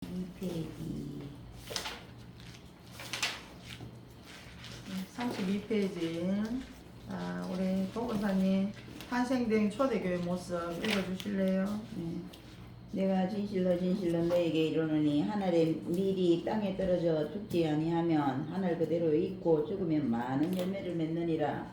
2페이지 32페이지. 우리 도권사님 탄생된 초대교회 모습 읽어주실래요? 내가 진실로 너에게 이르노니 하늘의 밀이 땅에 떨어져 죽지 아니하면 하늘 그대로 있고 죽으면 많은 열매를 맺느니라.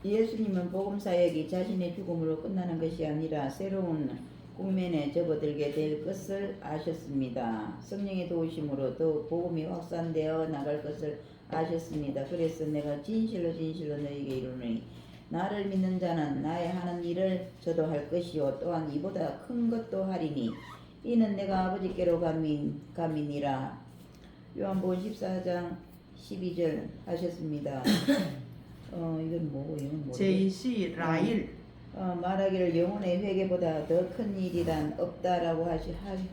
예수님은 복음 사역이 자신의 죽음으로 끝나는 것이 아니라 새로운 국면에 접어들게 될 것을 아셨습니다. 성령의 도우심으로 더욱 복음이 확산되어 나갈 것을 아셨습니다. 그래서 내가 진실로 너에게 이르노니 나를 믿는 자는 나의 하는 일을 저도 할 것이요 또한 이보다 큰 것도 하리니 이는 내가 아버지께로 감이니라. 요한복음 14장 12절 하셨습니다. 이건 뭐고 이건 제이시 라일. 말하기를 영혼의 회개보다 더 큰 일이란 없다라고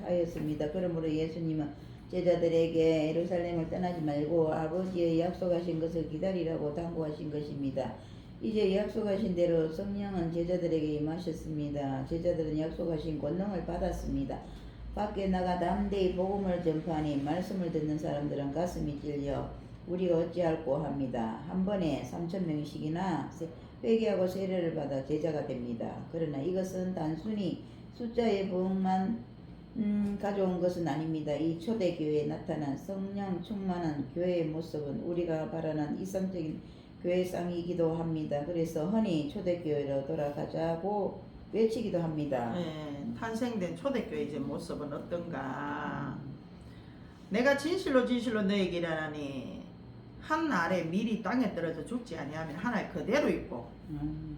하였습니다. 그러므로 예수님은 제자들에게 예루살렘을 떠나지 말고 아버지의 약속하신 것을 기다리라고 당부하신 것입니다. 이제 약속하신 대로 성령은 제자들에게 임하셨습니다. 제자들은 약속하신 권능을 받았습니다. 밖에 나가 담대히 복음을 전파하니 말씀을 듣는 사람들은 가슴이 찔려 우리가 어찌할꼬 합니다. 한 번에 3,000명씩이나 회개하고 세례를 받아 제자가 됩니다. 그러나 이것은 단순히 숫자의 부흥만 가져온 것은 아닙니다. 이 초대교회에 나타난 성령 충만한 교회의 모습은 우리가 바라는 이상적인 교회상이기도 합니다. 그래서 흔히 초대교회로 돌아가자고 외치기도 합니다. 탄생된 초대교회의 모습은 어떤가? 내가 진실로 너에게 이르노니 한 알에 밀이 땅에 떨어져 죽지 아니하면 한 알 그대로 있고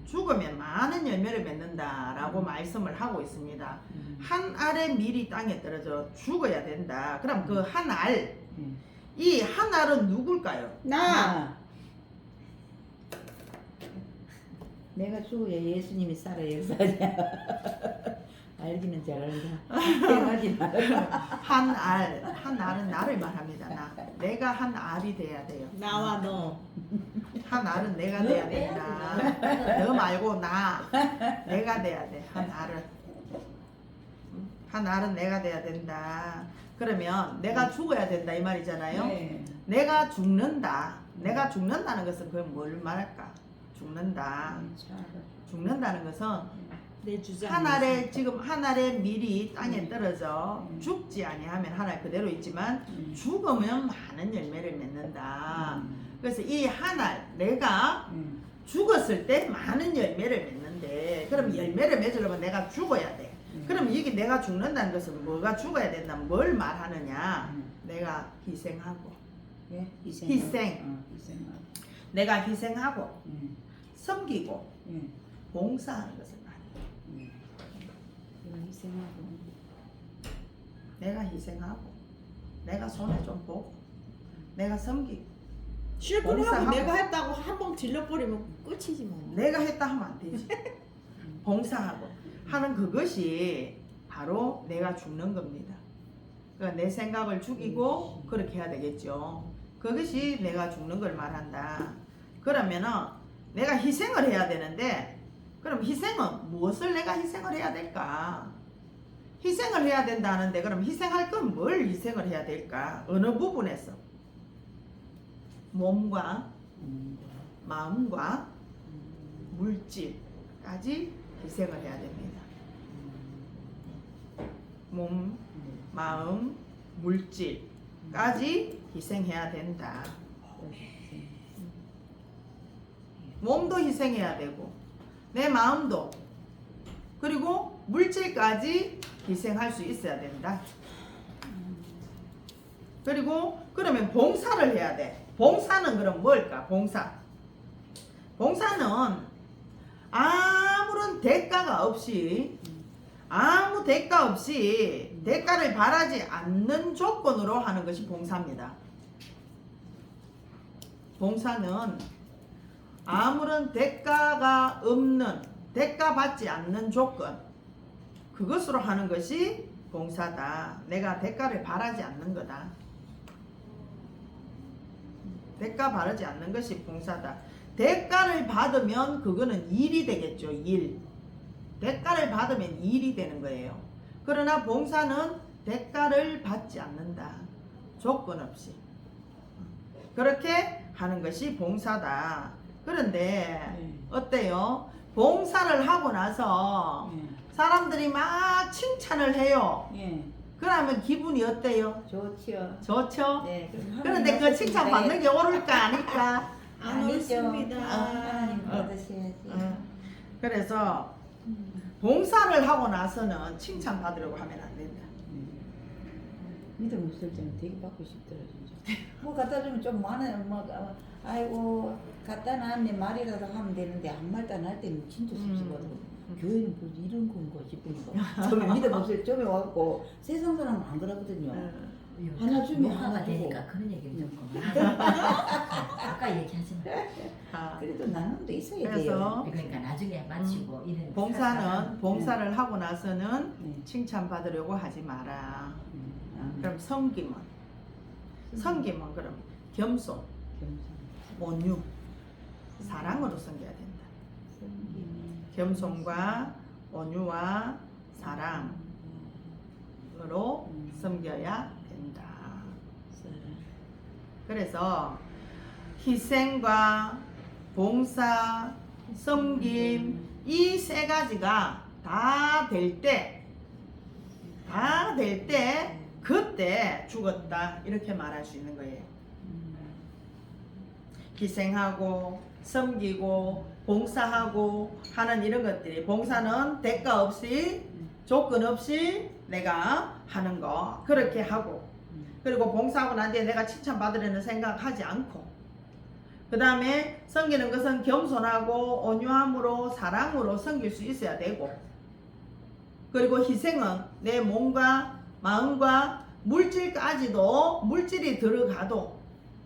죽으면 많은 열매를 맺는다라고 말씀을 하고 있습니다. 한 알에 밀이 땅에 떨어져 죽어야 된다. 그럼 그 한 알, 이 한 알은 누굴까요? 나! 내가 죽어야 예수님이 살아 역사하냐. 알기는 잘 알다. 생각하지 말아라. 한 알은 나를 말합니다. 내가 한 알이 돼야 돼요. 나와 너. 한 알은 내가 돼야 된다. 너 말고 내가 돼야 돼. 한 알은 내가 돼야 된다. 그러면 내가 죽어야 된다 이 말이잖아요. 네. 내가 죽는다. 내가 죽는다는 것은 그건 뭘 말할까? 죽는다는 것은 내 주장. 한 알의 밀이 땅에 떨어져 죽지 아니하면 한 알 그대로 있지만 죽으면 많은 열매를 맺는다. 그래서 이 한 알 내가 죽었을 때 많은 열매를 맺는데 그럼 열매를 맺으려면 내가 죽어야 돼. 그럼 이게 내가 죽는다는 것은 뭐가 죽어야 된다? 뭘 말하느냐? 내가 희생하고 예? 희생. 내가 희생하고 섬기고 봉사하는 것을 말해요. 내가 희생하고 내가 손에 좀 보고 내가 섬기고 실컷 하고 봉사하고. 내가 했다고 한 번 질러버리면 끝이지 뭐. 내가 했다 하면 안 되지. 봉사하고 하는 그것이 바로 내가 죽는 겁니다. 그러니까 내 생각을 죽이고 그렇게 해야 되겠죠. 그것이 내가 죽는 걸 말한다. 그러면은 내가 희생을 해야 되는데 그럼 희생은 무엇을 내가 희생을 해야 될까? 희생을 해야 된다는데 그럼 희생할 건 뭘 희생을 해야 될까? 어느 부분에서? 몸과 마음과 물질까지 희생을 해야 됩니다. 몸, 마음, 물질까지 희생해야 된다. 몸도 희생해야 되고 내 마음도 그리고 물질까지 희생할 수 있어야 된다. 그리고 그러면 봉사를 해야 돼. 봉사는 그럼 뭘까? 봉사는 아무런 대가가 없이 대가를 바라지 않는 조건으로 하는 것이 봉사입니다. 봉사는 아무런 대가가 없는 대가 받지 않는 조건 그것으로 하는 것이 봉사다. 내가 대가를 바라지 않는 거다. 대가 바라지 않는 것이 봉사다. 대가를 받으면 그거는 일이 되겠죠. 일. 대가를 받으면 일이 되는 거예요. 그러나 봉사는 대가를 받지 않는다. 조건 없이. 그렇게 하는 것이 봉사다. 그런데 네. 어때요? 봉사를 하고 나서 사람들이 막 칭찬을 해요. 예. 그러면 기분이 어때요? 좋지요. 좋죠? 네. 그럼 그런데 그 하나님 칭찬 말씀 받는 게 옳을까 아닐까? 안 아니죠. 옳습니다. 하나님 받으셔야지. 그래서 봉사를 하고 나서는 칭찬 받으려고 하면 안 된다. 믿음 없을 때는 되게 받고 싶더라 진짜. 뭐 갖다 주면 좀 많아요. 아이고 갖다 놨네 말이라도 하면 되는데 아무 말도 안 할 때는 진짜 섭섭하고 교회는 뭐 이런 건가 싶은 거. 처음에 믿음 없을 때 처음에 와갖고 세상 사람은 안 그러거든요. 하나 주면 하나 하나 주고. 되니까 그런 얘기를 좀 그만. 아까 얘기하지 마. 아, 그래도 나눔도 있어야 돼요. 그래서 그러니까 나중에 마치고 이런 봉사를 하고 나서는 네. 칭찬 받으려고 하지 마라. 아, 그럼 섬김은 그럼 겸손, 온유, 사랑으로 섬겨야 된다. 겸손과 온유와 사랑으로 섬겨야 된다. 그래서 희생과 봉사, 섬김 이 세 가지가 다 될 때 그때 죽었다 이렇게 말할 수 있는 거예요. 희생하고 섬기고 봉사하고 하는 이런 것들이 봉사는 대가 없이 조건 없이 내가 하는 거 그렇게 하고 그리고 봉사하고 난 뒤에 내가 칭찬받으려는 생각하지 않고 그 다음에 섬기는 것은 겸손하고 온유함으로 사랑으로 섬길 수 있어야 되고 그리고 희생은 내 몸과 마음과 물질까지도 물질이 들어가도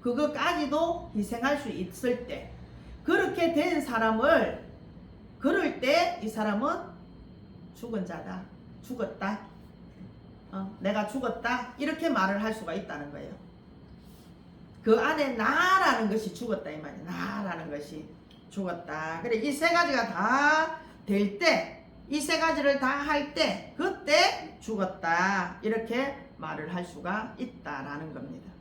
그것까지도 희생할 수 있을 때 그렇게 된 사람을 그럴 때 이 사람은 죽은 자다 죽었다 내가 죽었다 이렇게 말을 할 수가 있다는 거예요. 그 안에 나라는 것이 죽었다 이 말이에요. 나라는 것이 죽었다. 그래 이 세 가지가 다 될 때 이 세 가지를 다 할 때 그때 죽었다 이렇게 말을 할 수가 있다라는 겁니다.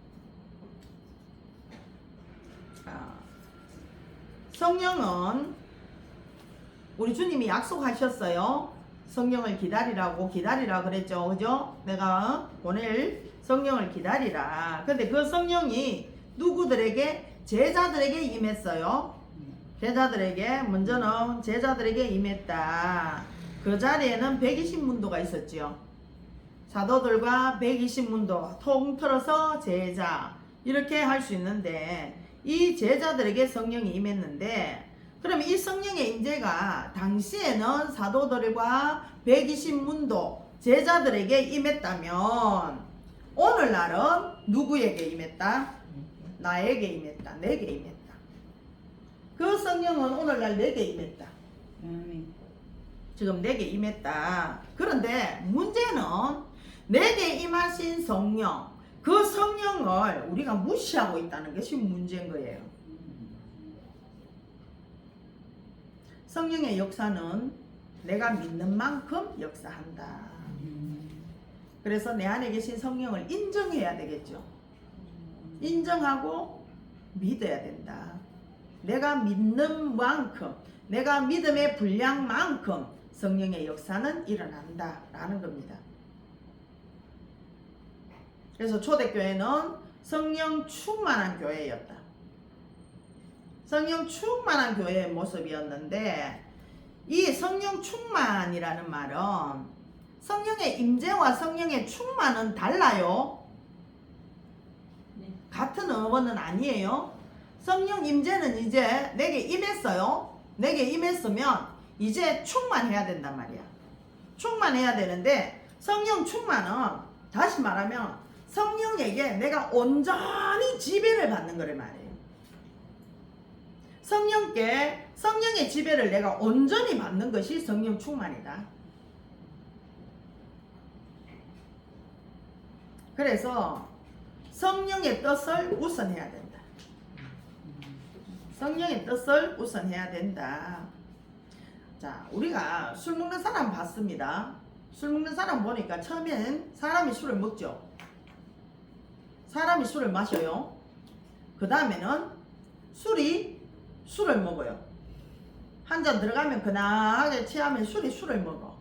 성령은 우리 주님이 약속하셨어요. 성령을 기다리라 그랬죠. 그죠? 내가 보낼 성령을 기다리라. 근데 그 성령이 누구들에게? 제자들에게 임했어요. 먼저는 제자들에게 임했다. 그 자리에는 120문도가 있었지요. 사도들과 120문도 통틀어서 제자 이렇게 할 수 있는데 이 제자들에게 성령이 임했는데 그럼 이 성령의 임재가 당시에는 사도들과 120문도 제자들에게 임했다면 오늘날은 누구에게 임했다? 나에게 임했다. 내게 임했다. 그 성령은 오늘날 내게 임했다. 지금 내게 임했다. 그런데 문제는 내게 임하신 성령 그 성령을 우리가 무시하고 있다는 것이 문제인 거예요. 성령의 역사는 내가 믿는 만큼 역사한다. 그래서 내 안에 계신 성령을 인정해야 되겠죠. 인정하고 믿어야 된다. 내가 믿는 만큼 내가 믿음의 분량만큼 성령의 역사는 일어난다 라는 겁니다. 그래서 초대교회는 성령 충만한 교회였다. 성령 충만한 교회의 모습이었는데 이 성령 충만이라는 말은 성령의 임재와 성령의 충만은 달라요. 같은 어원은 아니에요. 성령 임재는 이제 내게 임했어요. 내게 임했으면 이제 충만해야 된단 말이야. 충만해야 되는데 성령 충만은 다시 말하면 성령에게 내가 온전히 지배를 받는 거를 말해요. 성령의 지배를 내가 온전히 받는 것이 성령 충만이다. 그래서 성령의 뜻을 우선해야 된다. 성령의 뜻을 우선해야 된다. 자, 우리가 술 먹는 사람 봤습니다. 술 먹는 사람 보니까 처음엔 사람이 술을 먹죠. 사람이 술을 마셔요. 그 다음에는 술을 먹어요. 한 잔 들어가면 그나하게 취하면 술을 먹어.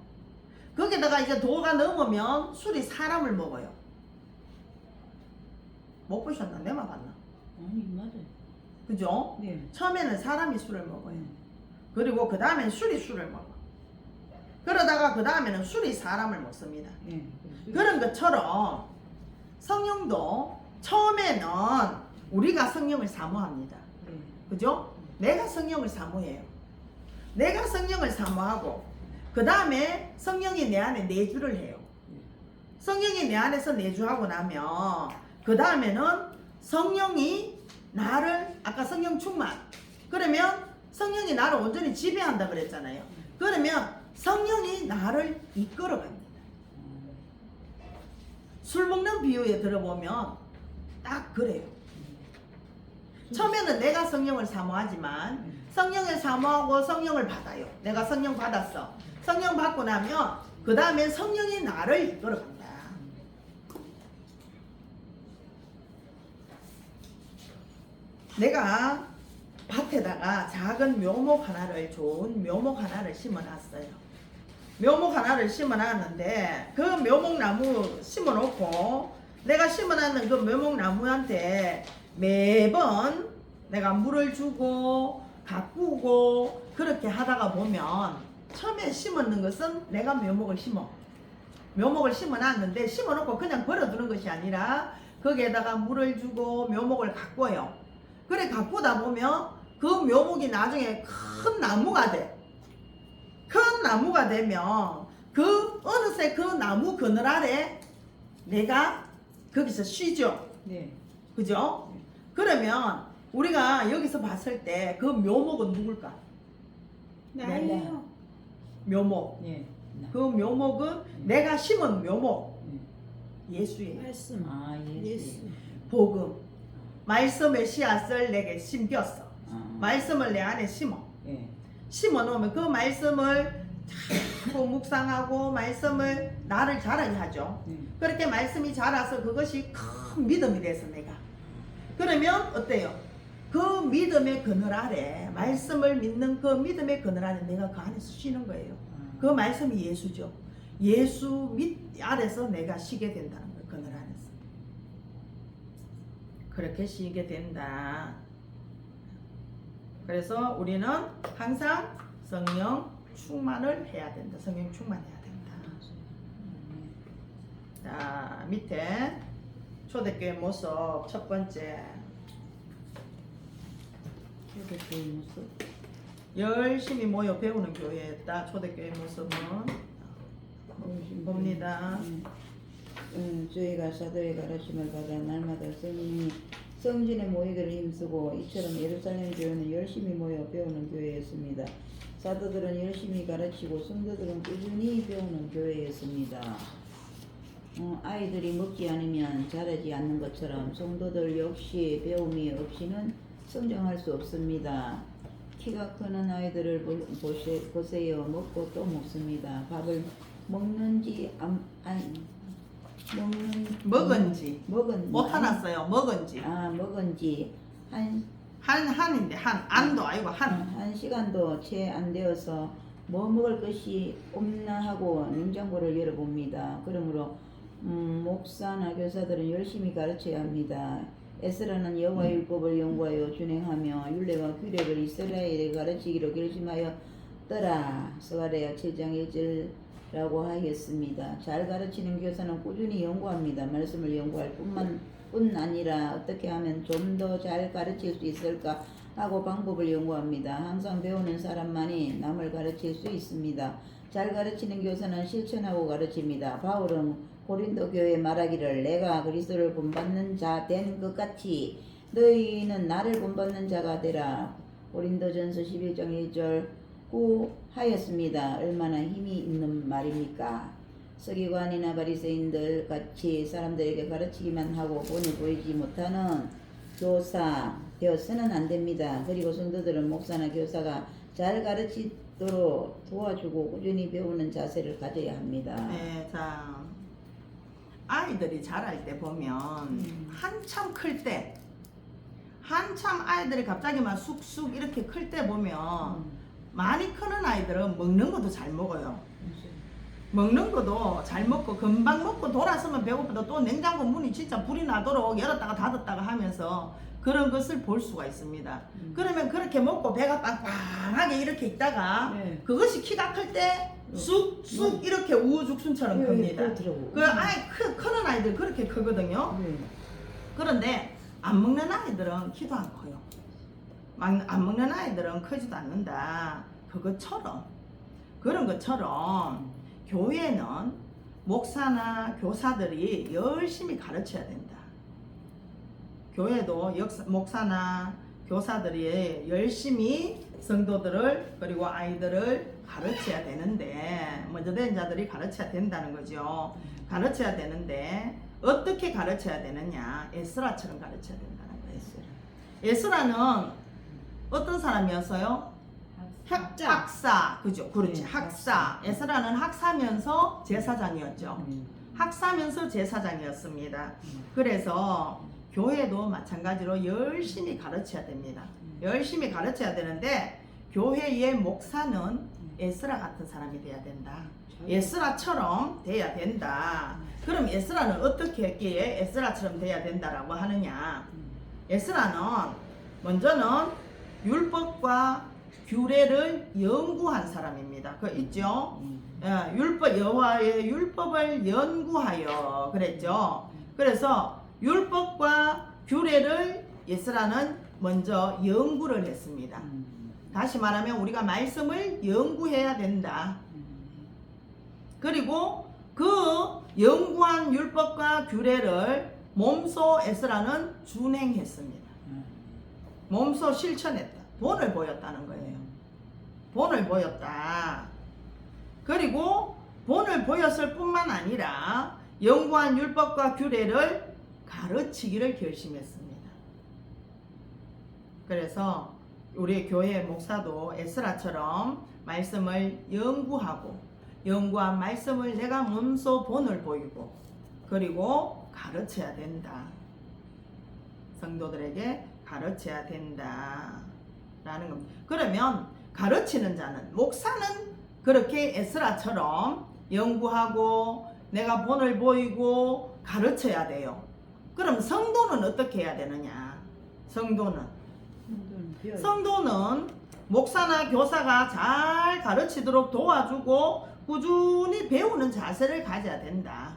거기다가 이제 도가 넘으면 술이 사람을 먹어요. 못 보셨나? 내만 봤나? 아니 맞아요. 그죠? 네. 처음에는 사람이 술을 먹어요. 그리고 그 다음엔 술을 먹어. 그러다가 그 다음에는 술이 사람을 먹습니다. 네. 그런 것처럼 성령도 처음에는 우리가 성령을 사모합니다. 네. 그죠? 내가 성령을 사모해요. 내가 성령을 사모하고 그 다음에 성령이 내 안에 내주를 해요. 성령이 내 안에서 내주하고 나면 그 다음에는 성령이 나를 아까 성령 충만 그러면 성령이 나를 온전히 지배한다 그랬잖아요. 그러면 성령이 나를 이끌어갑니다. 술 먹는 비유에 들어보면 딱 그래요. 처음에는 내가 성령을 사모하지만 성령을 사모하고 성령을 받아요. 내가 성령 받았어. 성령 받고 나면 그 다음에 성령이 나를 이끌어간다. 내가 밭에다가 작은 묘목 하나를 좋은 묘목 하나를 심어놨어요. 묘목 하나를 심어놨는데 그 묘목나무 심어놓고 내가 심어놨는 그 묘목나무한테 매번 내가 물을 주고 가꾸고 그렇게 하다가 보면 처음에 심었는 것은 내가 묘목을 심어놨는데 심어놓고 그냥 버려두는 것이 아니라 거기에다가 물을 주고 묘목을 가꿔요. 그래 가꾸다 보면 그 묘목이 나중에 큰 나무가 돼. 큰 나무가 되면 그 어느새 그 나무 그늘 아래 내가 거기서 쉬죠. 네. 그죠? 그러면 우리가 여기서 봤을 때 그 묘목은 누굴까? 나예요. 묘목. 네. 그 묘목은 내가 심은 묘목. 네. 예수예요. 말씀. 아 예수. 복음. 말씀의 씨앗을 내게 심겼어. 아. 말씀을 내 안에 심어. 예. 심어 놓으면 그 말씀을 자꾸 묵상하고 말씀을 나를 자라게 하죠. 네. 그렇게 말씀이 자라서 그것이 큰 믿음이 돼서 내가. 그러면 어때요? 그 믿음의 그늘 아래 말씀을 믿는 그 믿음의 그늘 아래 내가 그 안에서 쉬는 거예요. 그 말씀이 예수죠. 예수 밑 아래서 내가 쉬게 된다는 거예요. 그늘 안에서. 그렇게 쉬게 된다. 그래서 우리는 항상 성령 충만을 해야 된다. 성령 충만해야 된다. 자, 밑에 초대교회 모습 첫 번째. 초대교회 모습. 열심히 모여 배우는 교회였다. 초대교회 모습은 봅니다. 저희가 사도의 가르침을 받아 날마다 성령이 성전에 모이기를 힘쓰고 이처럼 예루살렘 교회는 열심히 모여 배우는 교회였습니다. 사도들은 열심히 가르치고 성도들은 꾸준히 배우는 교회였습니다. 아이들이 먹지 않으면 자라지 않는 것처럼 성도들 역시 배움이 없이는 성장할 수 없습니다. 키가 크는 아이들을 보세요. 먹고 또 먹습니다. 밥을 먹는지 먹은지 먹은 못 하났어요. 먹은지 먹은지 한인데 안도 아니고 한 시간도 채 안 되어서 뭐 먹을 것이 없나 하고 냉장고를 열어봅니다. 그러므로 목사나 교사들은 열심히 가르쳐야 합니다. 에스라는 여호와의 율법을 연구하여 준행하며 율례와 규례를 이스라엘에 가르치기로 결심하였더라. 스가랴 7장 1절라고 하였습니다. 잘 가르치는 교사는 꾸준히 연구합니다. 말씀을 연구할 뿐 아니라 어떻게 하면 좀 더 잘 가르칠 수 있을까 하고 방법을 연구합니다. 항상 배우는 사람만이 남을 가르칠 수 있습니다. 잘 가르치는 교사는 실천하고 가르칩니다. 바울은 고린도 교회에 말하기를 내가 그리스도를 본받는 자 된 것 같이 너희는 나를 본받는 자가 되라. 고린도전서 11장 1절 하였습니다. 얼마나 힘이 있는 말입니까? 서기관이나 바리새인들 같이 사람들에게 가르치기만 하고 본을 보이지 못하는 교사 되어서는 안 됩니다. 그리고 성도들은 목사나 교사가 잘 있도록 도와주고 꾸준히 배우는 자세를 가져야 합니다. 네, 자 아이들이 자랄 때 보면 한참 클 때, 한참 아이들이 갑자기 막 쑥쑥 이렇게 클 때 보면 많이 크는 아이들은 먹는 것도 잘 먹어요. 먹는 것도 잘 먹고 금방 먹고 돌아서면 배고프다 또 냉장고 문이 진짜 불이 나도록 열었다가 닫았다가 하면서 그런 것을 볼 수가 있습니다. 그러면 그렇게 먹고 배가 빵빵하게 이렇게 있다가 네. 그것이 키가 클 때 쑥쑥 이렇게 우후죽순처럼 큽니다. 그렇더라고. 그 아이 크는 아이들 그렇게 크거든요. 네. 그런데 안 먹는 아이들은 키도 안 커요. 안 먹는 아이들은 크지도 않는다. 그것처럼 그런 것처럼 교회는 목사나 교사들이 열심히 가르쳐야 된다. 교회도 목사나 교사들이 열심히 성도들을 그리고 아이들을 가르쳐야 되는데 먼저 된 자들이 가르쳐야 된다는 거죠. 가르쳐야 되는데 어떻게 가르쳐야 되느냐? 에스라처럼 가르쳐야 된다는 거예요. 에스라는 어떤 사람이었어요? 학사, 그죠? 그렇지. 네, 학사. 에스라는 학사면서 제사장이었죠. 학사면서 제사장이었습니다. 그래서 교회도 마찬가지로 열심히 가르쳐야 됩니다. 열심히 가르쳐야 되는데 교회의 목사는 에스라 같은 사람이 돼야 된다. 에스라처럼 돼야 된다. 그럼 에스라는 어떻게 했기에 에스라처럼 돼야 된다라고 하느냐? 에스라는 먼저는 율법과 규례를 연구한 사람입니다. 그 있죠? 여호와의 율법을 연구하여 그랬죠. 그래서 율법과 규례를 에스라는 먼저 연구를 했습니다. 다시 말하면 우리가 말씀을 연구해야 된다. 그리고 그 연구한 율법과 규례를 몸소 에스라는 준행했습니다. 몸소 실천했다. 본을 보였다는 거예요. 본을 보였다. 그리고 본을 보였을 뿐만 아니라 연구한 율법과 규례를 가르치기를 결심했습니다. 그래서 우리 교회 목사도 에스라처럼 말씀을 연구한 말씀을 내가 몸소 본을 보이고 그리고 가르쳐야 된다. 성도들에게 가르쳐야 된다. 라는 겁니다. 그러면 가르치는 자는 목사는 그렇게 에스라처럼 연구하고 내가 본을 보이고 가르쳐야 돼요. 그럼 성도는 어떻게 해야 되느냐? 성도는 목사나 교사가 잘 가르치도록 도와주고 꾸준히 배우는 자세를 가져야 된다.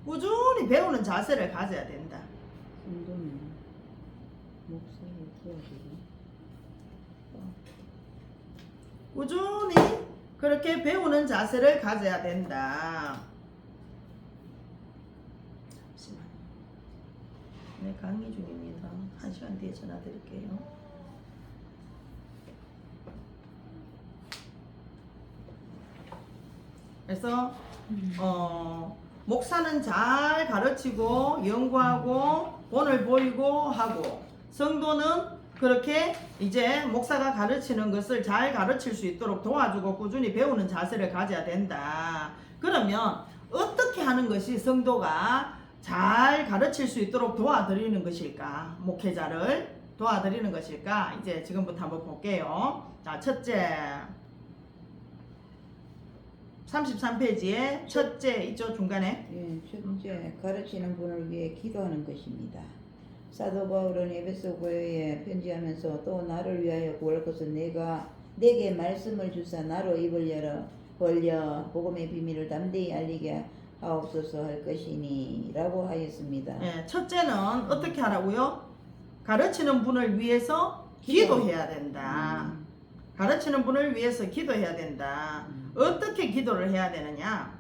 꾸준히 배우는 자세를 가져야 된다. 성도는 목사를 도와주고 꾸준히 그렇게 배우는 자세를 가져야 된다. 잠시만요. 네, 강의 중입니다. 1시간 뒤에 전화 드릴게요. 그래서 목사는 잘 가르치고 연구하고 본을 보이고 하고 성도는 그렇게 이제 목사가 가르치는 것을 잘 가르칠 수 있도록 도와주고 꾸준히 배우는 자세를 가져야 된다. 그러면 어떻게 하는 것이 성도가 잘 가르칠 수 있도록 도와드리는 것일까? 목회자를 도와드리는 것일까? 이제 지금부터 한번 볼게요. 자, 첫째 33페이지에 첫째 있죠? 중간에 첫째 가르치는 분을 위해 기도하는 것입니다. 사도 바울은 에베소 교회에 편지하면서 또 나를 위하여 구할 것은 내게 말씀을 주사 나로 입을 벌려 복음의 비밀을 담대히 알리게 하옵소서 할 것이니 라고 하였습니다. 네, 첫째는 어떻게 하라고요? 가르치는 분을 위해서 기도해야 된다. 가르치는 분을 위해서 기도해야 된다. 어떻게 기도를 해야 되느냐?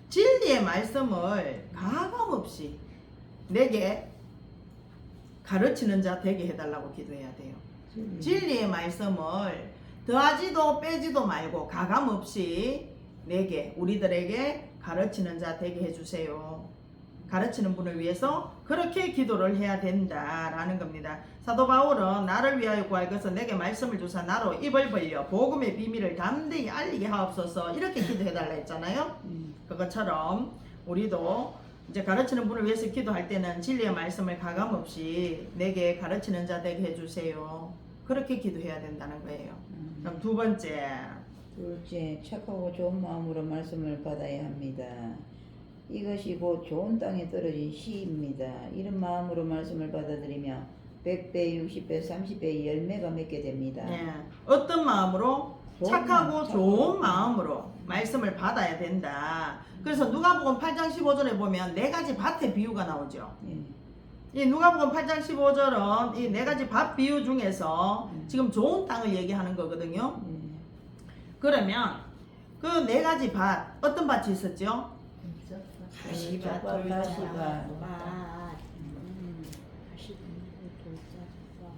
진리의 말씀을 가감없이 내게 가르치는 자 되게 해달라고 기도해야 돼요. 진리의 말씀을 더하지도 빼지도 말고 가감없이 내게 우리들에게 가르치는 자 되게 해주세요. 가르치는 분을 위해서 그렇게 기도를 해야 된다라는 겁니다. 사도 바울은 나를 위하여 구할 것은 내게 말씀을 주사 나로 입을 벌려 복음의 비밀을 담대히 알리게 하옵소서 이렇게 기도해달라 했잖아요. 그것처럼 우리도 이제 가르치는 분을 위해서 기도할 때는 진리의 말씀을 가감없이 내게 가르치는 자 되게 해주세요. 그렇게 기도해야 된다는 거예요. 그럼 두 번째, 둘째, 착하고 좋은 마음으로 말씀을 받아야 합니다. 이것이 곧 좋은 땅에 떨어진 씨입니다. 이런 마음으로 말씀을 받아들이며 100배, 60배, 30배 열매가 맺게 됩니다. 예, 어떤 마음으로? 좋은 착하고 마음, 좋은 마음으로 말씀을 받아야 된다. 그래서 누가복음 8장 15절에 보면 네 가지 밭의 비유가 나오죠. 예. 이 누가복음 8장 15절은 이 네 가지 밭 비유 중에서 지금 좋은 땅을 얘기하는 거거든요. 예. 그러면 그 네 가지 밭 어떤 밭이 있었죠? 가시밭, 돌짝밭, 돌짝밭,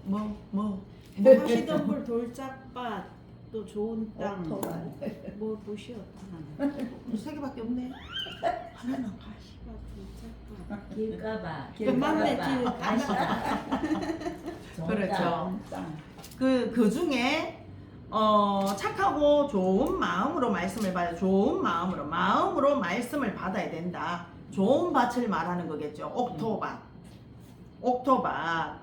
뭐 가시덤불, 돌짝밭, 또 좋은 땅, 오토밭. 뭐 보시오. 세 개밖에 없네. 하나는 가시밭, 돌짝밭. 길가봐. 맞네, 가시다. 그렇죠. 땅. 그 중에 착하고 좋은 마음으로 말씀을 받아 좋은 마음으로 말씀을 받아야 된다. 좋은 밭을 말하는 거겠죠. 옥토밭.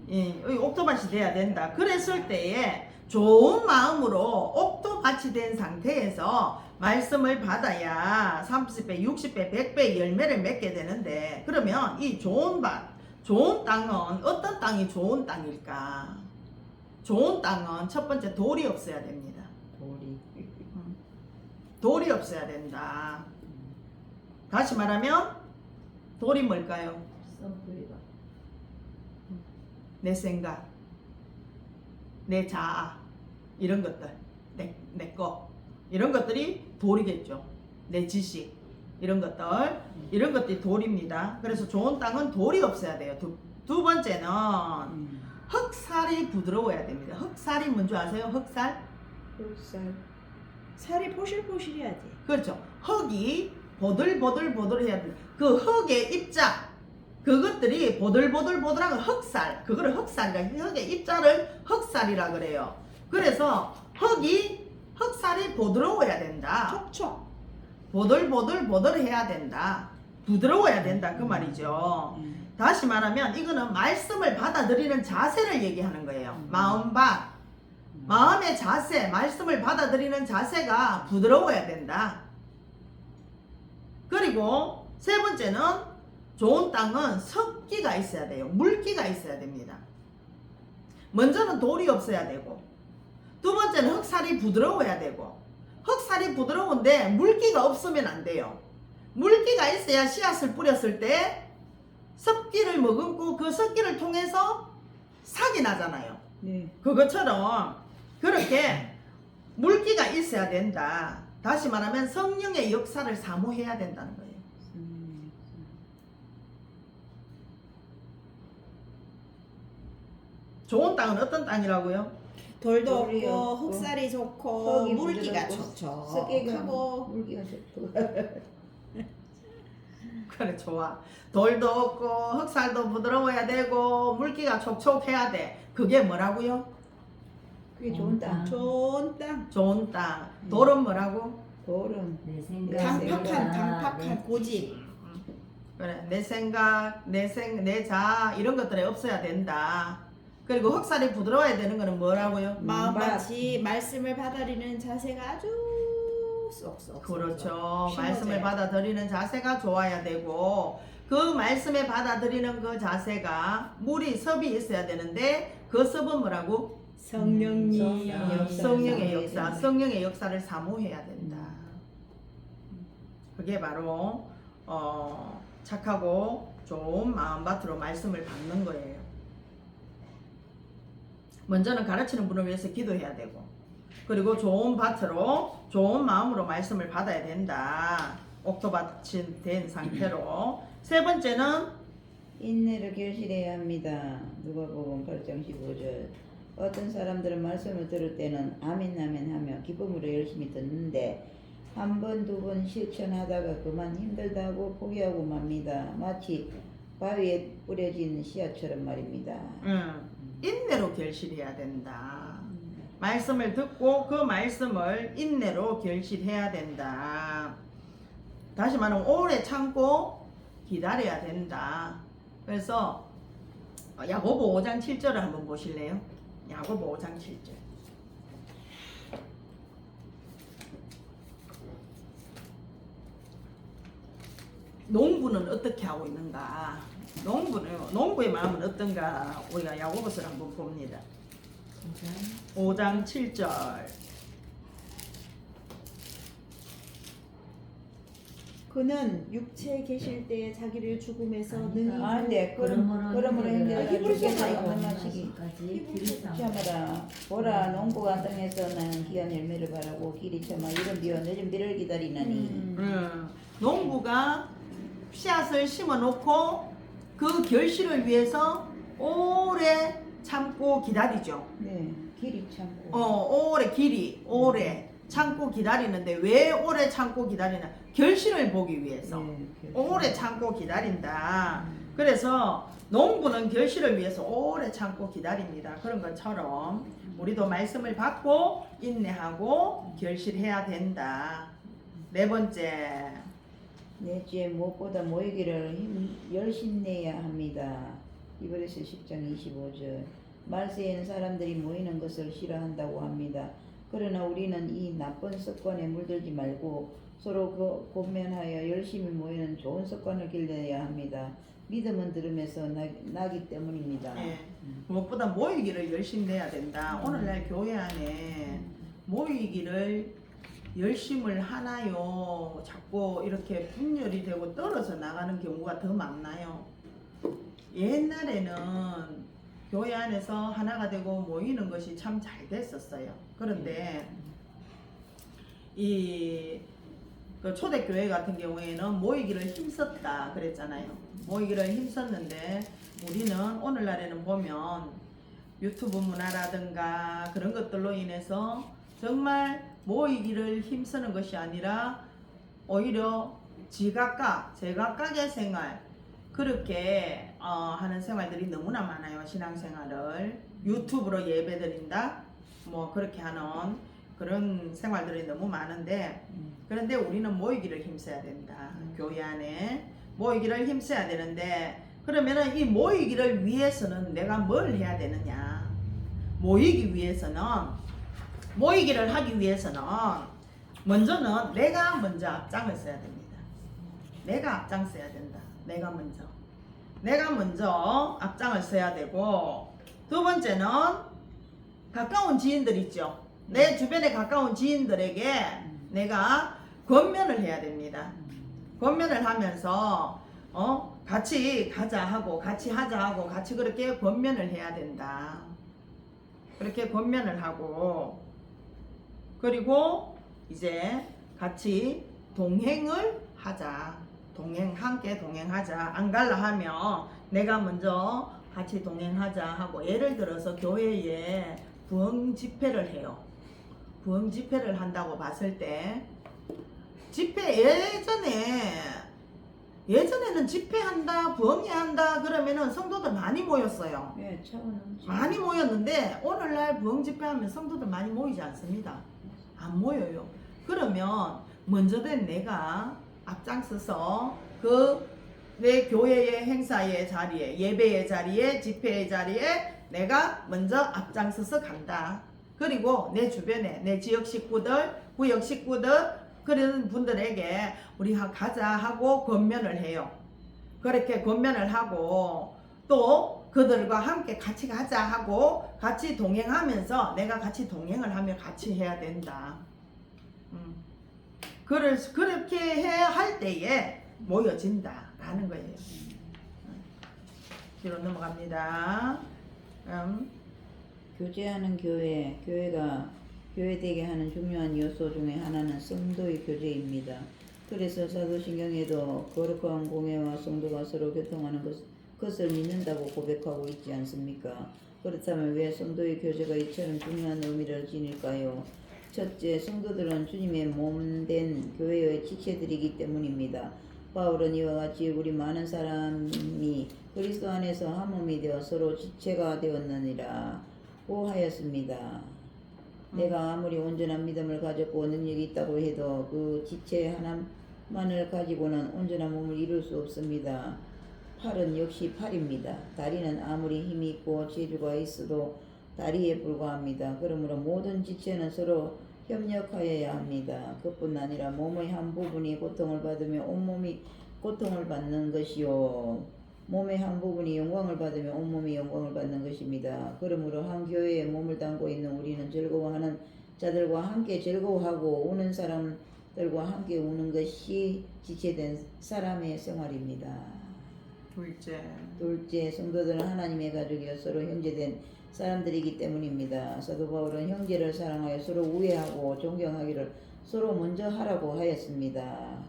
이 옥토밭이 돼야 된다. 그랬을 때에 좋은 마음으로 옥토밭이 된 상태에서 말씀을 받아야 30배, 60배, 100배 열매를 맺게 되는데 그러면 이 좋은 밭, 좋은 땅은 어떤 땅이 좋은 땅일까? 좋은 땅은 첫 번째 돌이 없어야 됩니다. 돌이 없어야 된다. 다시 말하면 돌이 뭘까요? 내 생각, 내 자아, 이런 것들, 내 거, 이런 것들이 돌이겠죠. 내 지식, 이런 것들이 돌입니다. 그래서 좋은 땅은 돌이 없어야 돼요. 두 번째는 흑살이 부드러워야 됩니다. 흑살이 뭔지 아세요? 흑살? 살이 포실포실해야지. 그렇죠. 흙이 보들보들해야 돼. 그 흙의 입자, 그것들이 보들보들한 건 흑살, 그거를 흑살이라, 흙의 입자를 흑살이라 그래요. 그래서 흑살이 부드러워야 된다. 촉촉. 보들보들해야 된다. 부드러워야 된다. 그 말이죠. 다시 말하면 이거는 말씀을 받아들이는 자세를 얘기하는 거예요. 마음의 자세, 말씀을 받아들이는 자세가 부드러워야 된다. 그리고 세 번째는 좋은 땅은 습기가 있어야 돼요. 물기가 있어야 됩니다. 먼저는 돌이 없어야 되고, 두 번째는 흑살이 부드러워야 되고, 흑살이 부드러운데 물기가 없으면 안 돼요. 물기가 있어야 씨앗을 뿌렸을 때 습기를 머금고 그 습기를 통해서 싹이 나잖아요. 네. 그것처럼 그렇게 물기가 있어야 된다. 다시 말하면 성령의 역사를 사모해야 된다는 거예요. 좋은 땅은 어떤 땅이라고요? 돌도 돌이 없고 없고, 흑살이 좋고 흙이 물기가 부드럽고, 습기가 촉촉하고 물기가 좋고. 그래, 좋아. 돌도 없고 흑살도 부드러워야 되고 물기가 촉촉해야 돼. 그게 뭐라고요? 그게 좋은 땅. 좋은 땅. 좋은 땅. 돌은 뭐라고? 돌은 내 생각. 강팍한 고집. 그래, 내 생각, 내 자아 이런 것들이 없어야 된다. 그리고 흑살이 부드러워야 되는 거는 뭐라고요? 마음같이 말씀을 받아들이는 자세가 아주 쏙쏙. 그렇죠. 심어져요. 말씀을 받아들이는 자세가 좋아야 되고 그 말씀에 받아들이는 그 자세가 섭이 있어야 되는데 그 섭은 뭐라고? 성령님. 성령의 역사, 성령의 역사를 사모해야 된다. 그게 바로 착하고 좋은 마음밭으로 말씀을 받는 거예요. 먼저는 가르치는 분을 위해서 기도해야 되고, 그리고 좋은 밭으로 좋은 마음으로 말씀을 받아야 된다. 옥토밭이 된 상태로. 세 번째는 인내를 결실해야 합니다. 누가복음 8장 15절. 어떤 사람들은 말씀을 들을 때는 아멘 아멘 하며 기쁨으로 열심히 듣는데 한 번, 두 번 실천하다가 그만 힘들다고 포기하고 맙니다. 마치 바위에 뿌려진 씨앗처럼 말입니다. 인내로 결실해야 된다. 말씀을 듣고 그 말씀을 인내로 결실해야 된다. 다시 말하면 오래 참고 기다려야 된다. 그래서 야고보 5장 7절을 한번 보실래요? 야고보 5장 7절. 농부는 어떻게 하고 있는가? 농부의 마음은 어떤가? 우리가 야고보서를 한번 봅니다. 5장 7절. 그는 육체에 계실 때에 자기를 죽음에서 능히 네, 그러므로 형제들아 주께서 원하시기 까지 참아라. 보라, 농부가 땅에서 나는 귀한 열매를 바라고 길이 참아 이른 비와 늦은 비를 기다리나니. 농부가 씨앗을 심어 놓고 그 결실을 위해서 오래 참고 기다리죠. 네, 길이 참고. 오래 참고 기다리는데 왜 오래 참고 기다리나? 결실을 보기 위해서. 네, 오래 참고 기다린다. 그래서 농부는 결실을 위해서 오래 참고 기다립니다. 그런 것처럼 우리도 말씀을 받고 인내하고 결실해야 된다. 네 번째. 넷째, 무엇보다 모이기를 열심내야 합니다. 히브리서 10장 25절. 말세에는 사람들이 모이는 것을 싫어한다고 합니다. 그러나 우리는 이 나쁜 습관에 물들지 말고 서로 권면하여 열심히 모이는 좋은 습관을 길러야 합니다. 믿음은 들음에서 나기 때문입니다. 네. 무엇보다 모이기를 열심히 내야 된다. 오늘날 교회 안에 모이기를 열심을 하나요? 자꾸 이렇게 분열이 되고 떨어져 나가는 경우가 더 많나요? 옛날에는 교회 안에서 하나가 되고 모이는 것이 참 잘 됐었어요. 그런데 그 초대교회 같은 경우에는 모이기를 힘썼다 그랬잖아요. 모이기를 힘썼는데 우리는 오늘날에는 보면 유튜브 문화라든가 그런 것들로 인해서 정말 모이기를 힘쓰는 것이 아니라 오히려 제각각의 생활 그렇게 하는 생활들이 너무나 많아요. 신앙생활을 유튜브로 예배드린다 뭐 그렇게 하는 그런 생활들이 너무 많은데 그런데 우리는 모이기를 힘써야 된다. 교회 안에 모이기를 힘써야 되는데 그러면은 이 모이기를 위해서는 내가 뭘 해야 되느냐? 모이기를 하기 위해서는 먼저는 내가 먼저 앞장을 서야 됩니다. 내가 앞장서야 된다. 내가 먼저 앞장을 서야 되고 두 번째는 가까운 지인들 있죠. 내 주변에 가까운 지인들에게 내가 권면을 해야 됩니다. 권면을 하면서 같이 가자 하고 같이 하자 하고 같이 그렇게 권면을 해야 된다. 그렇게 권면을 하고 그리고 이제 같이 동행을 하자. 함께 동행하자. 안 갈라 하면 내가 먼저 같이 동행하자 하고 예를 들어서 교회에 부흥 집회를 해요. 부흥 집회를 한다고 봤을 때 집회 예전에는 집회한다 부흥회한다 그러면은 성도들 많이 모였어요. 네, 차원 많이 모였는데 오늘날 부흥 집회하면 성도들 많이 모이지 않습니다. 안 모여요. 그러면 먼저된 내가 앞장서서 내 교회의 행사의 자리에 예배의 자리에 집회의 자리에 내가 먼저 앞장서서 간다. 그리고 내 주변에 내 지역 식구들 구역 식구들 그런 분들에게 우리가 가자 하고 권면을 해요. 그렇게 권면을 하고 또 그들과 함께 같이 가자 하고 같이 동행하면서 내가 같이 동행을 하며 같이 해야 된다. 그렇게 해야 할 때에 모여진다라는 거예요. 뒤로 넘어갑니다. 교제하는 교회가 교회되게 하는 중요한 요소 중에 하나는 성도의 교제입니다. 그래서 사도신경에도 거룩한 공회와 성도가 서로 교통하는 것을 믿는다고 고백하고 있지 않습니까? 그렇다면 왜 성도의 교제가 이처럼 중요한 의미를 지닐까요? 첫째, 성도들은 주님의 몸된 교회의 지체들이기 때문입니다. 바울은 이와 같이 우리 많은 사람이 그리스도 안에서 한 몸이 되어 서로 지체가 되었느니라고 하였습니다. 내가 아무리 온전한 믿음을 가졌고 능력이 있다고 해도 그 지체 하나만을 가지고는 온전한 몸을 이룰 수 없습니다. 팔은 역시 팔입니다. 다리는 아무리 힘이 있고 재주가 있어도 다리에 불과합니다. 그러므로 모든 지체는 서로 협력하여야 합니다. 그뿐 아니라 몸의 한 부분이 고통을 받으며 온몸이 고통을 받는 것이요, 몸의 한 부분이 영광을 받으며 온몸이 영광을 받는 것입니다. 그러므로 한 교회에 몸을 담고 있는 우리는 즐거워하는 자들과 함께 즐거워하고 우는 사람들과 함께 우는 것이 지체된 사람의 생활입니다. 둘째, 성도들은 하나님의 가족이요 서로 형제된 사람들이기 때문입니다. 사도 바울은 형제를 사랑하여 서로 우애하고 존경하기를 서로 먼저 하라고 하였습니다.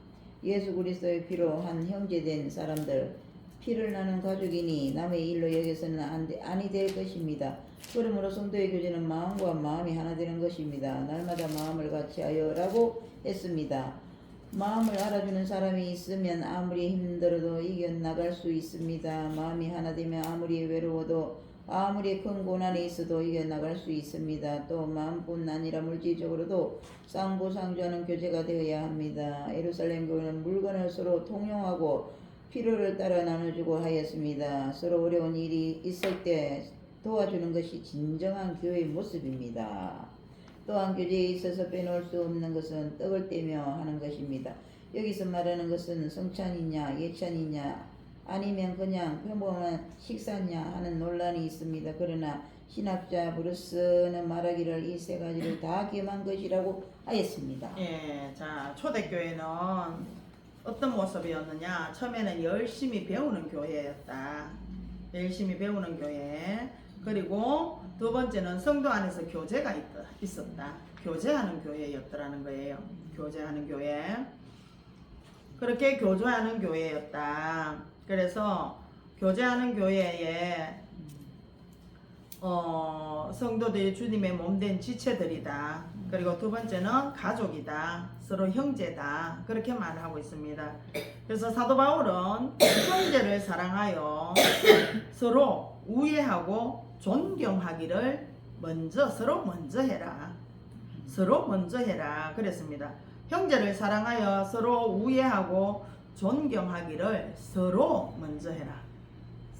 예수 그리스도의 피로 한 형제된 사람들, 피를 나눈 가족이니 남의 일로 여겨서는 아니 될 것입니다. 그러므로 성도의 교제는 마음과 마음이 하나 되는 것입니다. 날마다 마음을 같이하여 라고 했습니다. 마음을 알아주는 사람이 있으면 아무리 힘들어도 이겨나갈 수 있습니다. 마음이 하나 되면 아무리 외로워도 아무리 큰 고난이 있어도 이겨나갈 수 있습니다. 또 마음뿐 아니라 물질적으로도 상부상조하는 교제가 되어야 합니다. 예루살렘 교회는 물건을 서로 통용하고 필요를 따라 나눠주고 하였습니다. 서로 어려운 일이 있을 때 도와주는 것이 진정한 교회의 모습입니다. 또한 교제에 있어서 빼놓을 수 없는 것은 떡을 떼며 하는 것입니다. 여기서 말하는 것은 성찬이냐 예찬이냐 아니면 그냥 평범한 식사냐 하는 논란이 있습니다. 그러나 신학자 브루스는 말하기를 이 세 가지를 다 겸한 것이라고 하였습니다. 예, 자 초대교회는 어떤 모습이었느냐? 처음에는 열심히 배우는 교회였다. 열심히 배우는 교회. 그리고 두 번째는 성도 안에서 교제가 있었다. 교제하는 교회였더라는 거예요. 교제하는 교회. 그렇게 교제하는 교회였다. 그래서 교제하는 교회에 성도들이 주님의 몸된 지체들이다. 그리고 두 번째는 가족이다. 서로 형제다. 그렇게 말하고 있습니다. 그래서 사도 바울은 형제를 사랑하여 서로 우애하고 존경하기를 서로 먼저 해라. 서로 먼저 해라. 그랬습니다. 형제를 사랑하여 서로 우애하고 존경하기를 서로 먼저 해라.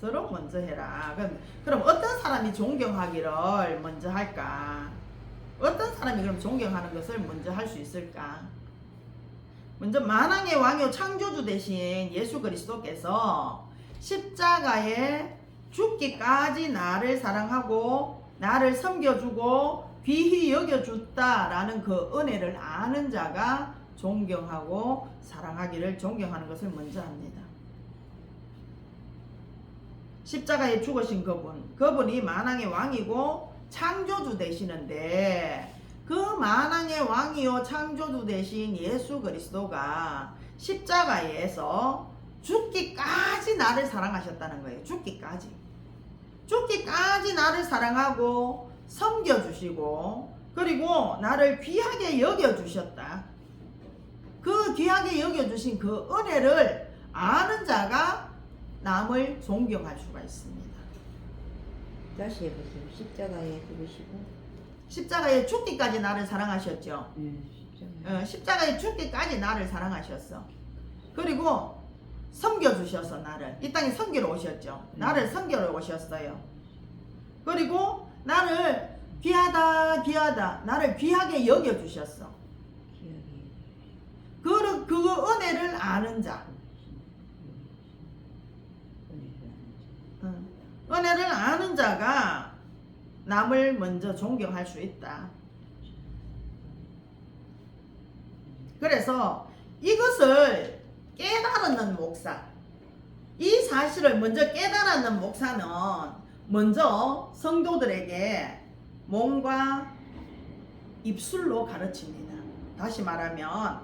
서로 먼저 해라. 그럼 어떤 사람이 존경하기를 먼저 할까? 어떤 사람이 그럼 존경하는 것을 먼저 할 수 있을까? 먼저 만왕의 왕이요 창조주 대신 예수 그리스도께서 십자가에 죽기까지 나를 사랑하고 나를 섬겨주고 귀히 여겨줬다라는 그 은혜를 아는 자가 존경하고 사랑하기를 존경하는 것을 먼저 합니다. 십자가에 죽으신 그분이 만왕의 왕이고 창조주 되시는데 그 만왕의 왕이요 창조주 되신 예수 그리스도가 십자가에서 죽기까지 나를 사랑하셨다는 거예요. 죽기까지 나를 사랑하고 섬겨주시고 그리고 나를 귀하게 여겨주셨다. 그 귀하게 여겨주신 그 은혜를 아는 자가 남을 존경할 수가 있습니다. 다시 해보세요. 십자가에 죽으시고 십자가에 죽기까지 나를 사랑하셨죠. 십자가에. 십자가에 죽기까지 나를 사랑하셨어. 그리고 섬겨주셔서 나를 이 땅에 섬기러 오셨죠. 나를 섬기러 오셨어요. 그리고 나를 귀하다 나를 귀하게 여겨주셨어. 그 은혜를 아는 자, 은혜를 아는 자가 남을 먼저 존경할 수 있다. 그래서 이것을 깨달는 목사, 이 사실을 먼저 깨달는 목사는 먼저 성도들에게 몸과 입술로 가르칩니다. 다시 말하면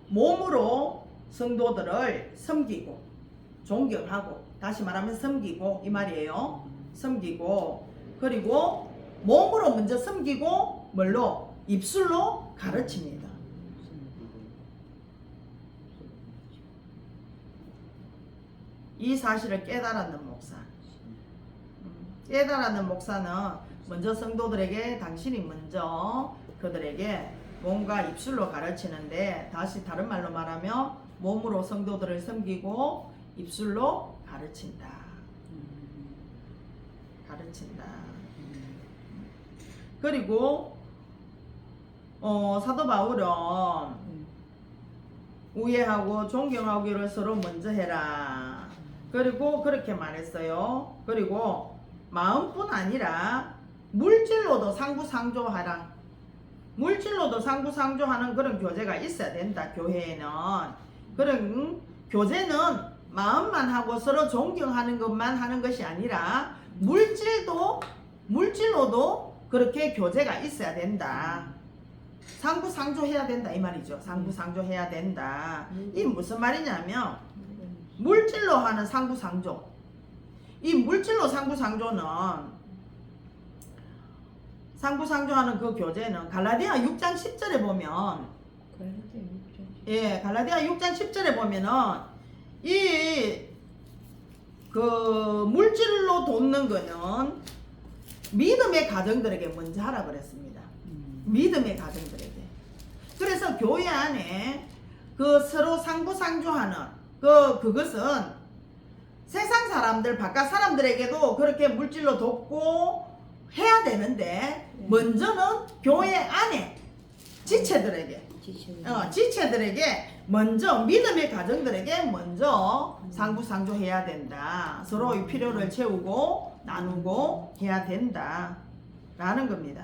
몸으로 성도들을 섬기고 존경하고, 다시 말하면 섬기고 이 말이에요. 섬기고, 그리고 몸으로 먼저 섬기고 뭘로? 입술로 가르칩니다. 이 사실을 깨달았는 목사. 깨달았는 목사는 먼저 성도들에게 당신이 먼저 그들에게 몸과 입술로 가르치는데, 다시 다른 말로 말하면 몸으로 성도들을 섬기고 입술로 가르친다. 가르친다. 그리고 사도 바울은 우애하고 존경하기를 서로 먼저 해라. 그리고 그렇게 말했어요. 그리고 마음뿐 아니라 물질로도 상부상조하라. 물질로도 상부상조하는 그런 교제가 있어야 된다. 교회에는 그런 교제는 마음만 하고 서로 존경하는 것만 하는 것이 아니라 물질로도 그렇게 교제가 있어야 된다. 상부상조해야 된다 이 말이죠. 상부상조해야 된다. 이 무슨 말이냐면 물질로 하는 상부상조. 이 물질로 상부상조하는 그 교제는 갈라디아 6장 10절에 보면, 갈라디아 6장 10절에 보면은 그 물질로 돕는 거는 믿음의 가정들에게 먼저 하라 그랬습니다. 믿음의 가정들에게. 그래서 교회 안에 그 서로 상부상조하는 그것은 세상 사람들, 바깥 사람들에게도 그렇게 물질로 돕고 해야 되는데, 먼저는 교회 안에 지체들에게 먼저, 믿음의 가정들에게 먼저 상부상조해야 된다. 서로의 필요를 채우고 나누고 해야 된다 라는 겁니다.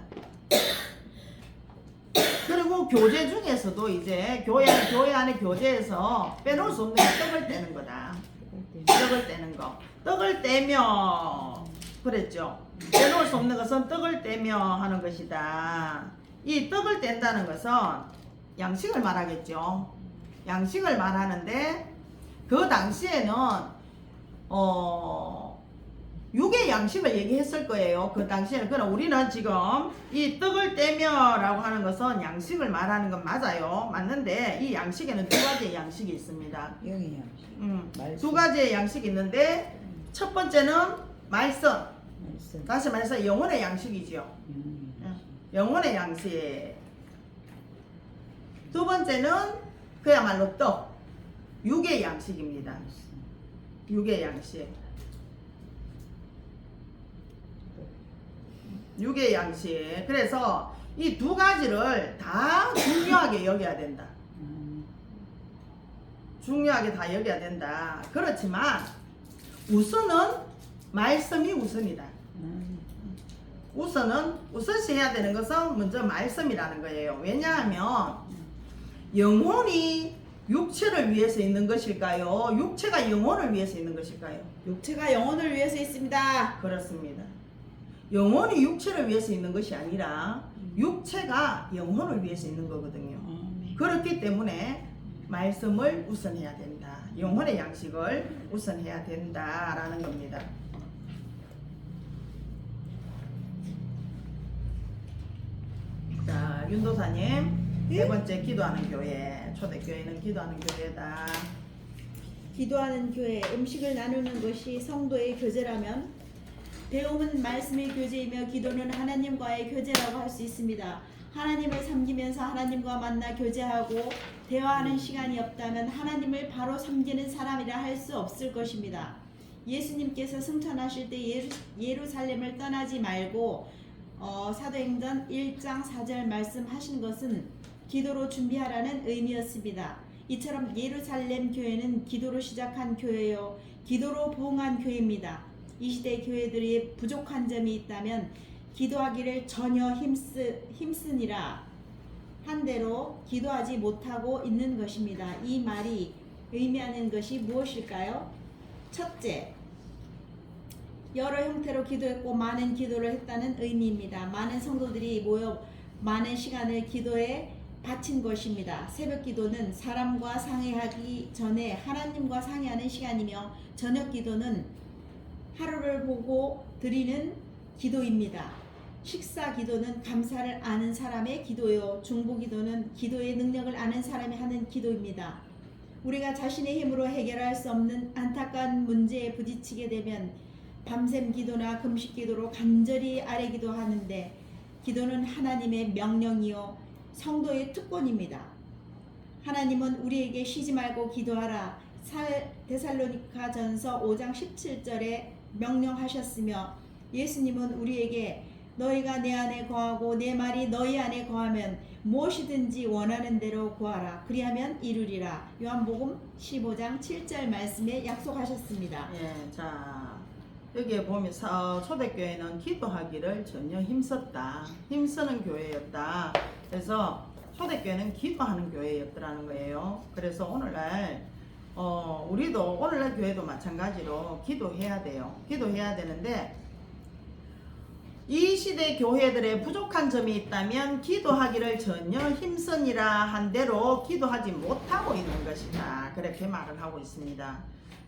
그리고 교제 중에서도 이제 교회 안에 교제에서 빼놓을 수 없는 게 떡을 떼는 거다. 떡을 떼는 거. 떡을 떼며 그랬죠. 빼놓을 수 없는 것은 떡을 떼며 하는 것이다. 이 떡을 뗀다는 것은 양식을 말하겠죠. 양식을 말하는데, 그 당시에는 육의 양식을 얘기했을 거예요. 그 당시에는. 그러나 우리는 지금 이 떡을 떼며라고 하는 것은 양식을 말하는 건 맞아요. 맞는데 이 양식에는 두 가지의 양식이 있습니다. 영의 양식. 두 가지의 양식이 있는데, 첫 번째는 말씀. 다시 말해서 영혼의 양식이죠. 영혼의 양식. 두 번째는 그야말로 떡. 육의 양식입니다. 육의 양식. 육의 양식. 그래서 이 두 가지를 다 중요하게 여겨야 된다. 중요하게 다 여겨야 된다. 그렇지만 우선은 말씀이 우선이다. 우선시 해야 되는 것은 먼저 말씀이라는 거예요. 왜냐하면 영혼이 육체를 위해서 있는 것일까요? 육체가 영혼을 위해서 있는 것일까요? 육체가 영혼을 위해서 있습니다. 그렇습니다. 영혼이 육체를 위해서 있는 것이 아니라 육체가 영혼을 위해서 있는 거거든요. 그렇기 때문에 말씀을 우선해야 된다. 영혼의 양식을 우선해야 된다라는 겁니다. 자, 윤도사님, 세 번째 기도하는 교회. 초대교회는 기도하는 교회다. 기도하는 교회, 음식을 나누는 것이 성도의 교제라면 배움은 말씀의 교제이며 기도는 하나님과의 교제라고 할 수 있습니다. 하나님을 섬기면서 하나님과 만나 교제하고 대화하는 시간이 없다면 하나님을 바로 섬기는 사람이라 할 수 없을 것입니다. 예수님께서 승천하실 때 예루살렘을 떠나지 말고 사도행전 1장 4절 말씀하신 것은 기도로 준비하라는 의미였습니다. 이처럼 예루살렘 교회는 기도로 시작한 교회요, 기도로 부흥한 교회입니다. 이 시대 교회들이 부족한 점이 있다면 기도하기를 전혀 힘쓰니라 한 대로 기도하지 못하고 있는 것입니다. 이 말이 의미하는 것이 무엇일까요? 첫째, 여러 형태로 기도했고 많은 기도를 했다는 의미입니다. 많은 성도들이 모여 많은 시간을 기도에 바친 것입니다. 새벽 기도는 사람과 상의하기 전에 하나님과 상의하는 시간이며, 저녁 기도는 하루를 보고 드리는 기도입니다. 식사 기도는 감사를 아는 사람의 기도요. 중보 기도는 기도의 능력을 아는 사람이 하는 기도입니다. 우리가 자신의 힘으로 해결할 수 없는 안타까운 문제에 부딪히게 되면 밤샘 기도나 금식 기도로 간절히 아뢰기도 하는데 기도는 하나님의 명령이요 성도의 특권입니다. 하나님은 우리에게 쉬지 말고 기도하라 데살로니가전서 5장 17절에 명령하셨으며 예수님은 우리에게 너희가 내 안에 거하고 내 말이 너희 안에 거하면 무엇이든지 원하는 대로 구하라 그리하면 이루리라. 요한복음 15장 7절 말씀에 약속하셨습니다. 예, 자 여기에 보면 초대교회는 기도하기를 전혀 힘썼다. 힘쓰는 교회였다. 그래서 초대교회는 기도하는 교회였더라는 거예요. 그래서 오늘날 우리도 오늘날 교회도 마찬가지로 기도해야 돼요. 기도해야 되는데 이 시대 교회들의 부족한 점이 있다면 기도하기를 전혀 힘쓰니라 한 대로 기도하지 못하고 있는 것이다. 그렇게 말을 하고 있습니다.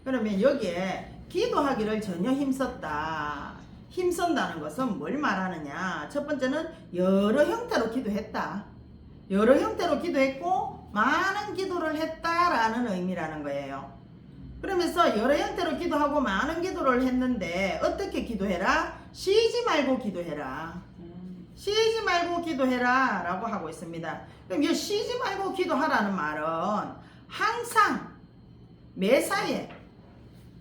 그러면 여기에 기도하기를 전혀 힘썼다. 힘쓴다는 것은 뭘 말하느냐? 첫 번째는 여러 형태로 기도했다. 여러 형태로 기도했고 많은 기도를 했다라는 의미라는 거예요. 그러면서 여러 형태로 기도하고 많은 기도를 했는데 어떻게 기도해라? 쉬지 말고 기도해라. 쉬지 말고 기도해라 라고 하고 있습니다. 그럼 이 쉬지 말고 기도하라는 말은 항상 매사에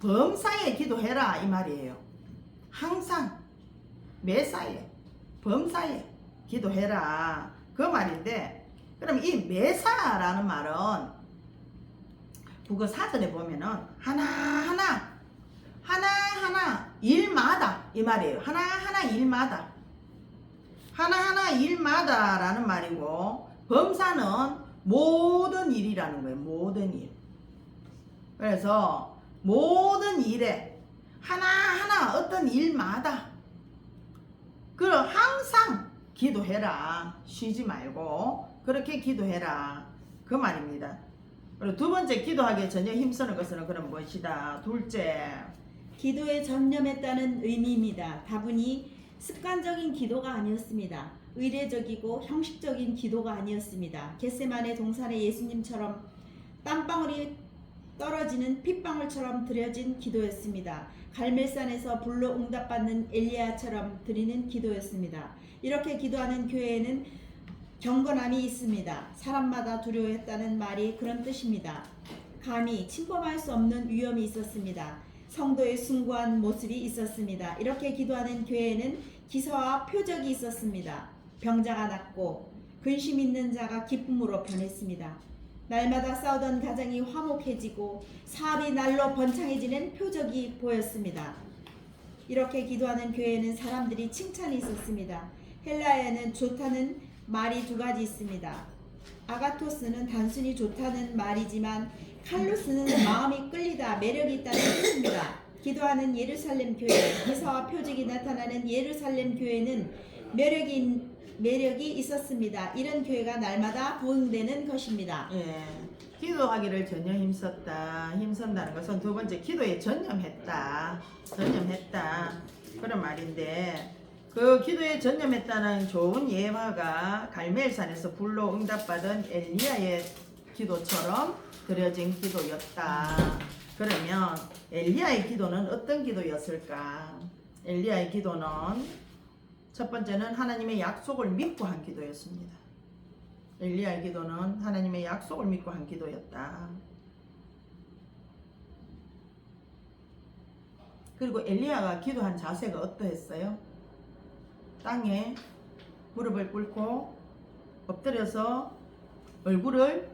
범사에 기도해라 이 말이에요. 항상 매사에 범사에 기도해라 그 말인데, 그럼 이 매사라는 말은 국어 사전에 보면은 하나하나 일마다 이 말이에요. 하나하나 일마다 라는 말이고, 범사는 모든 일이라는 거예요. 모든 일. 그래서 모든 일에 하나하나 어떤 일마다 그럼 항상 기도해라. 쉬지 말고 그렇게 기도해라 그 말입니다. 그리고 두 번째, 기도하기에 전혀 힘쓰는 것은 그럼 무엇이다? 둘째, 기도에 전념했다는 의미입니다. 다분히 습관적인 기도가 아니었습니다. 의례적이고 형식적인 기도가 아니었습니다. 겟세마네 동산의 예수님처럼 땀방울이 떨어지는 핏방울처럼 드려진 기도였습니다. 갈멜산에서 불로 응답받는 엘리야처럼 드리는 기도였습니다. 이렇게 기도하는 교회에는 경건함이 있습니다. 사람마다 두려워했다는 말이 그런 뜻입니다. 감히 침범할 수 없는 위험이 있었습니다. 성도의 숭고한 모습이 있었습니다. 이렇게 기도하는 교회에는 기사와 표적이 있었습니다. 병자가 낫고 근심 있는 자가 기쁨으로 변했습니다. 날마다 싸우던 가정이 화목해지고 사업이 날로 번창해지는 표적이 보였습니다. 이렇게 기도하는 교회에는 사람들이 칭찬이 있었습니다. 헬라어에는 좋다는 말이 두 가지 있습니다. 아가토스는 단순히 좋다는 말이지만 칼로스는 마음이 끌리다, 매력이 있다는 뜻입니다. 기도하는 예루살렘 교회, 기사와 표적이 나타나는 예루살렘 교회는 매력이 있었습니다. 이런 교회가 날마다 부흥되는 것입니다. 예, 기도하기를 전혀 힘썼다. 힘쓴다는 것은 두 번째, 기도에 전념했다 그런 말인데, 그 기도에 전념했다는 좋은 예화가 갈멜산에서 불로 응답받은 엘리야의 기도처럼 드려진 기도였다. 그러면 엘리야의 기도는 어떤 기도였을까? 엘리야의 기도는 첫 번째는 하나님의 약속을 믿고 한 기도였습니다. 엘리야의 기도는 하나님의 약속을 믿고 한 기도였다. 그리고 엘리야가 기도한 자세가 어떠했어요? 땅에 무릎을 꿇고 엎드려서 얼굴을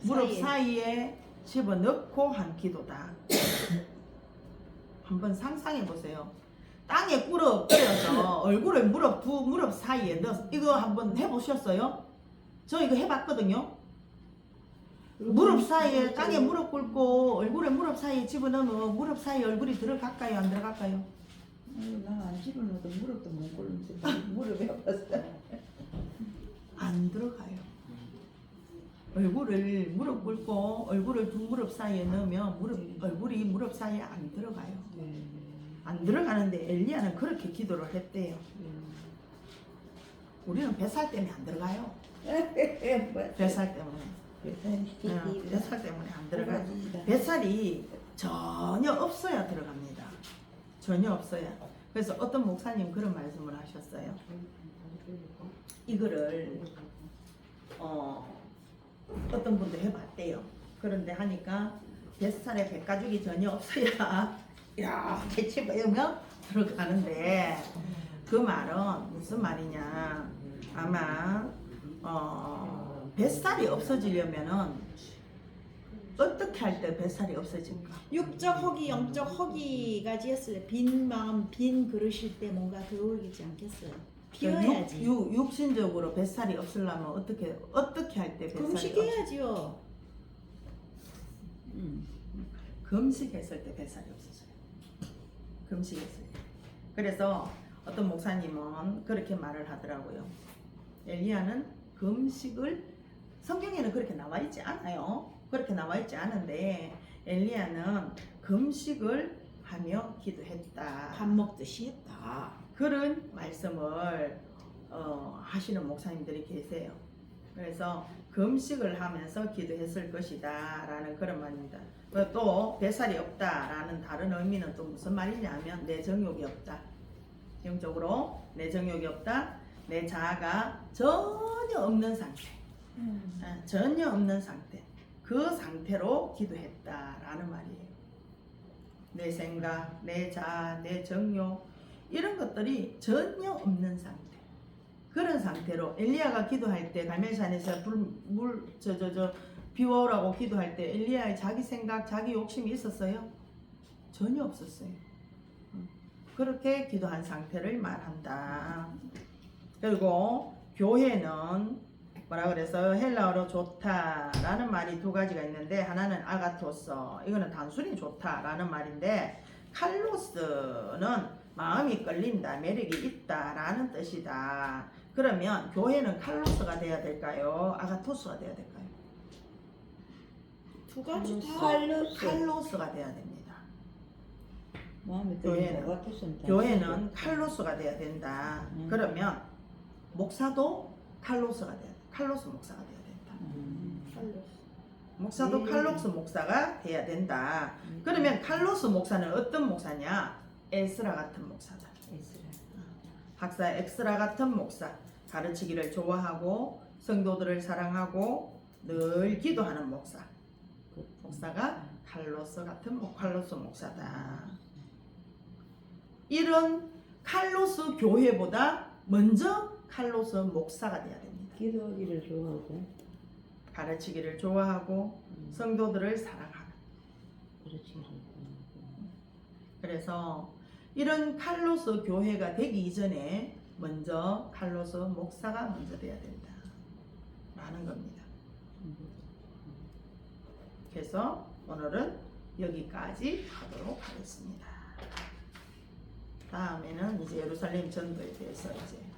무릎 사이에 집어넣고 한 기도다. 한번 상상해 보세요. 땅에 꿇어 엎드려서 얼굴을 무릎 사이에 넣어서, 이거 한번 해보셨어요? 저 이거 해봤거든요. 무릎 사이에 땅에 무릎 꿇고 얼굴을 무릎 사이에 집어넣으면 무릎 사이에 얼굴이 들어갈까요? 안 들어갈까요? 나안 집어넣어도 무릎도 못 꿇는데 무릎이 아팠어. 안 들어가요. 얼굴을 무릎 꿇고 얼굴을 두 무릎 사이에 넣으면 얼굴이 무릎 사이에 안 들어가요. 안 들어가는데 엘리야는 그렇게 기도를 했대요. 우리는 뱃살 때문에 안 들어가요. 뱃살 때문에. 뱃살 때문에 안 들어가요. 뱃살이 전혀 없어야 들어갑니다. 전혀 없어야. 그래서 어떤 목사님 그런 말씀을 하셨어요. 이거를 어떤 분도 해봤대요. 그런데 하니까 뱃살에 배가죽이 전혀 없어야 야 개치 배우면 들어가는데 그 말은 무슨 말이냐. 아마 뱃살이 없어지려면은 어떻게 할 때 뱃살이 없어질까? 육적 허기, 영적 허기까지 했을 때 빈 마음, 빈 그릇일 때 뭔가 들어오지 않겠어요? 비워야지. 육신적으로 뱃살이 없으려면 어떻게 할 때 뱃살이 금식해야지요. 금식했을 때 뱃살이 없어져요. 금식했을 때. 그래서 어떤 목사님은 그렇게 말을 하더라고요. 엘리야는 금식을 성경에는 그렇게 나와 있지 않아요. 그렇게 나와 있지 않은데 엘리야는 금식을 하며 기도했다. 밥 먹듯이 했다. 그런 말씀을 하시는 목사님들이 계세요. 그래서 금식을 하면서 기도했을 것이다 라는 그런 말입니다. 또 뱃살이 없다 라는 다른 의미는 또 무슨 말이냐 하면 내 정욕이 없다. 영적으로 내 정욕이 없다. 내 자아가 전혀 없는 상태. 전혀 없는 상태. 그 상태로 기도했다 라는 말이에요. 내 생각, 내 자아, 내 정욕 이런 것들이 전혀 없는 상태. 그런 상태로 엘리야가 기도할 때 갈멜산에서 비워오라고 기도할 때 엘리야의 자기 생각, 자기 욕심이 있었어요? 전혀 없었어요. 그렇게 기도한 상태를 말한다. 그리고 교회는 뭐라 그래서 헬라어로 좋다라는 말이 두 가지가 있는데 하나는 아가토스, 이거는 단순히 좋다라는 말인데 칼로스는 마음이 끌린다, 매력이 있다라는 뜻이다. 그러면 교회는 칼로스가 돼야 될까요? 아가토스가 돼야 될까요? 두 가지 다. 칼로스가 돼야 됩니다. 마음에 교회는 칼로스가 돼야 된다. 그러면 목사도 칼로스가 돼야 돼. 칼로스 목사가 돼야 된다. 목사도 칼로스 목사가 돼야 된다. 그러면 칼로스 목사는 어떤 목사냐? 에스라 같은 목사다. 학사 엑스라 같은 목사. 가르치기를 좋아하고 성도들을 사랑하고 늘 기도하는 목사. 목사가 칼로스 같은 칼로스 목사다. 이런 칼로스 교회보다 먼저 칼로스 목사가 돼야 됩니다. 기도하기를 좋아하고 가르치기를 좋아하고 성도들을 사랑하는. 그래서 이런 칼로스 교회가 되기 이전에 먼저 칼로스 목사가 먼저 돼야 된다 라는 겁니다. 그래서 오늘은 여기까지 하도록 하겠습니다. 다음에는 이제 예루살렘 전도에 대해서 이제